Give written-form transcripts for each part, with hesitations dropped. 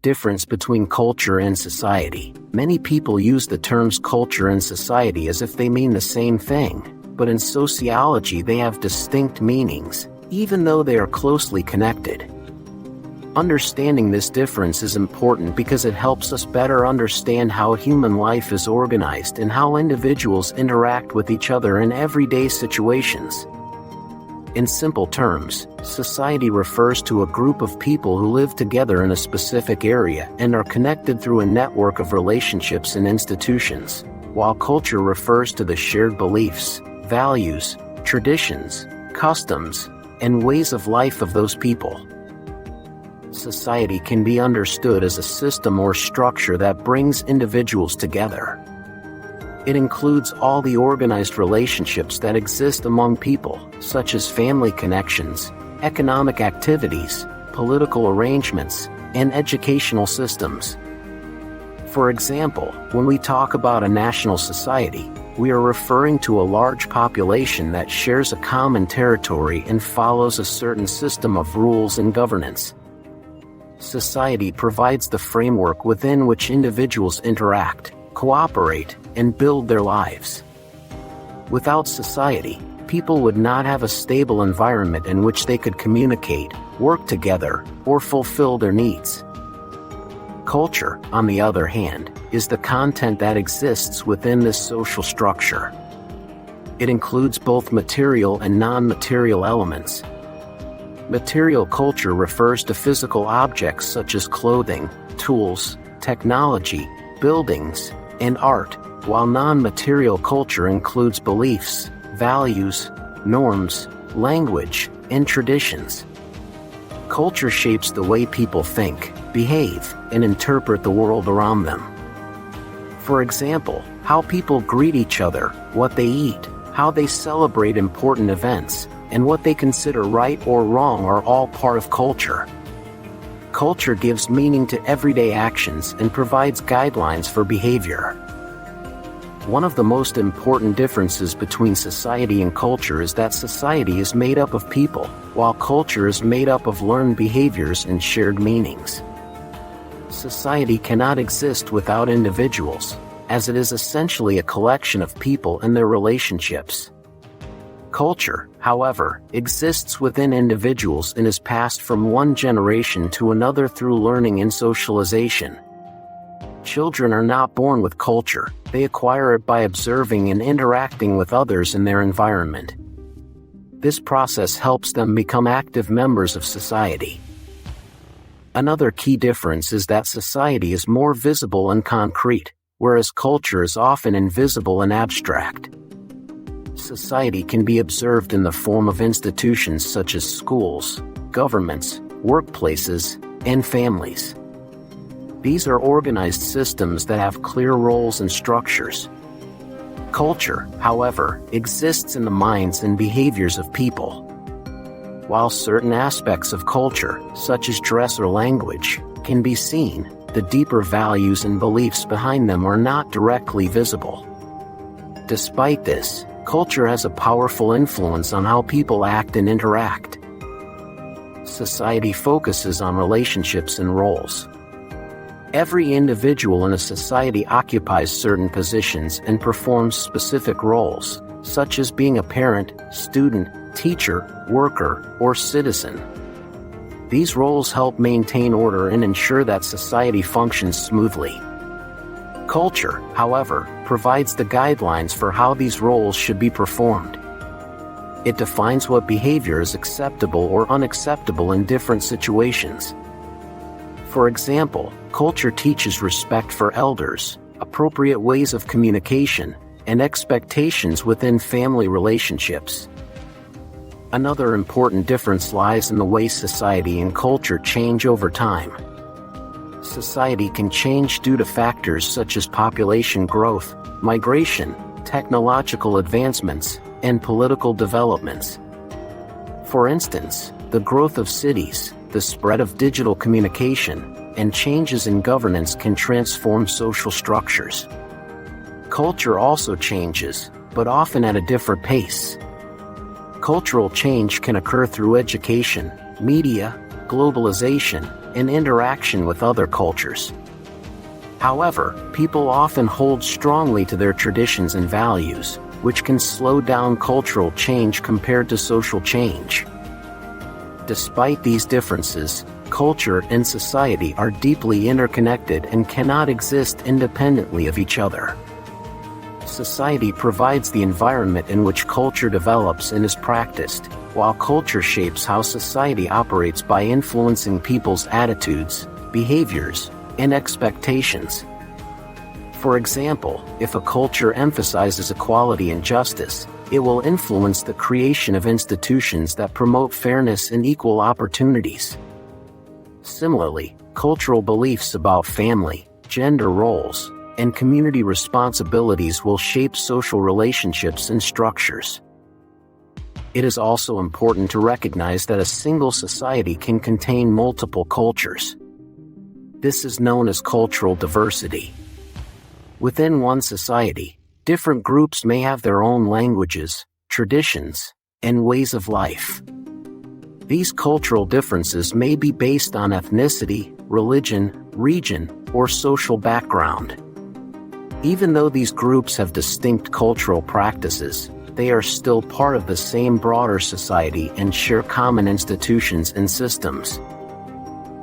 Difference between culture and society. Many people use the terms culture and society as if they mean the same thing, but in sociology they have distinct meanings, even though they are closely connected. Understanding this difference is important because it helps us better understand how human life is organized and how individuals interact with each other in everyday situations. In simple terms, society refers to a group of people who live together in a specific area and are connected through a network of relationships and institutions, while culture refers to the shared beliefs, values, traditions, customs, and ways of life of those people. Society can be understood as a system or structure that brings individuals together. It includes all the organized relationships that exist among people, such as family connections, economic activities, political arrangements, and educational systems. For example, when we talk about a national society, we are referring to a large population that shares a common territory and follows a certain system of rules and governance. Society provides the framework within which individuals interact, cooperate, and build their lives. Without society, people would not have a stable environment in which they could communicate, work together, or fulfill their needs. Culture, on the other hand, is the content that exists within this social structure. It includes both material and non-material elements. Material culture refers to physical objects such as clothing, tools, technology, buildings, and art, while non-material culture includes beliefs, values, norms, language, and traditions. Culture shapes the way people think, behave, and interpret the world around them. For example, how people greet each other, what they eat, how they celebrate important events, and what they consider right or wrong are all part of culture. Culture gives meaning to everyday actions and provides guidelines for behavior. One of the most important differences between society and culture is that society is made up of people, while culture is made up of learned behaviors and shared meanings. Society cannot exist without individuals, as it is essentially a collection of people and their relationships. Culture, however, exists within individuals and is passed from one generation to another through learning and socialization. Children are not born with culture, they acquire it by observing and interacting with others in their environment. This process helps them become active members of society. Another key difference is that society is more visible and concrete, whereas culture is often invisible and abstract. Society can be observed in the form of institutions such as schools, governments, workplaces, and families. These are organized systems that have clear roles and structures. Culture, however, exists in the minds and behaviors of people. While certain aspects of culture, such as dress or language, can be seen, the deeper values and beliefs behind them are not directly visible. Despite this, culture has a powerful influence on how people act and interact. Society focuses on relationships and roles. Every individual in a society occupies certain positions and performs specific roles, such as being a parent, student, teacher, worker, or citizen. These roles help maintain order and ensure that society functions smoothly. Culture, however, provides the guidelines for how these roles should be performed. It defines what behavior is acceptable or unacceptable in different situations. For example, culture teaches respect for elders, appropriate ways of communication, and expectations within family relationships. Another important difference lies in the way society and culture change over time. Society can change due to factors such as population growth, migration, technological advancements, and political developments. For instance, the growth of cities, the spread of digital communication, and changes in governance can transform social structures. Culture also changes, but often at a different pace. Cultural change can occur through education, media, globalization, and interaction with other cultures. However, people often hold strongly to their traditions and values, which can slow down cultural change compared to social change. Despite these differences, culture and society are deeply interconnected and cannot exist independently of each other. Society provides the environment in which culture develops and is practiced, while culture shapes how society operates by influencing people's attitudes, behaviors, and expectations. For example, if a culture emphasizes equality and justice, it will influence the creation of institutions that promote fairness and equal opportunities. Similarly, cultural beliefs about family, gender roles, and community responsibilities will shape social relationships and structures. It is also important to recognize that a single society can contain multiple cultures. This is known as cultural diversity. Within one society, different groups may have their own languages, traditions, and ways of life. These cultural differences may be based on ethnicity, religion, region, or social background. Even though these groups have distinct cultural practices, they are still part of the same broader society and share common institutions and systems.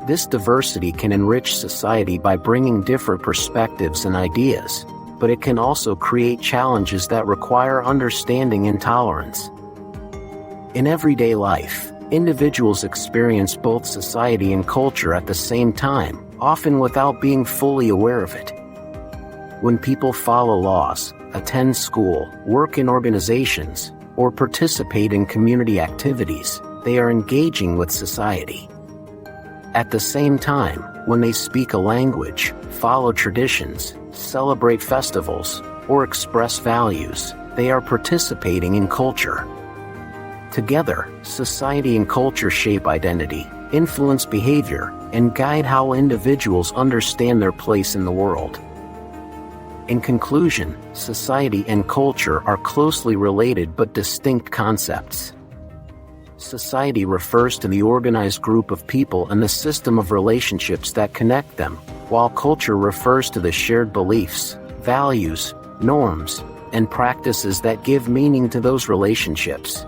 This diversity can enrich society by bringing different perspectives and ideas, but it can also create challenges that require understanding and tolerance. In everyday life, individuals experience both society and culture at the same time, often without being fully aware of it. When people follow laws, attend school, work in organizations, or participate in community activities, they are engaging with society. At the same time, when they speak a language, follow traditions, celebrate festivals, or express values, they are participating in culture. Together, society and culture shape identity, influence behavior, and guide how individuals understand their place in the world. In conclusion, society and culture are closely related but distinct concepts. Society refers to the organized group of people and the system of relationships that connect them, while culture refers to the shared beliefs, values, norms, and practices that give meaning to those relationships.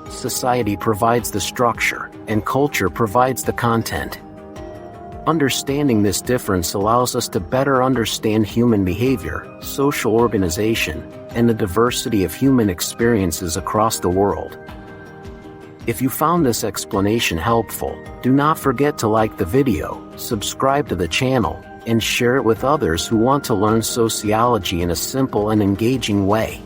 Society provides the structure, and culture provides the content. Understanding this difference allows us to better understand human behavior, social organization, and the diversity of human experiences across the world. If you found this explanation helpful, do not forget to like the video, subscribe to the channel, and share it with others who want to learn sociology in a simple and engaging way.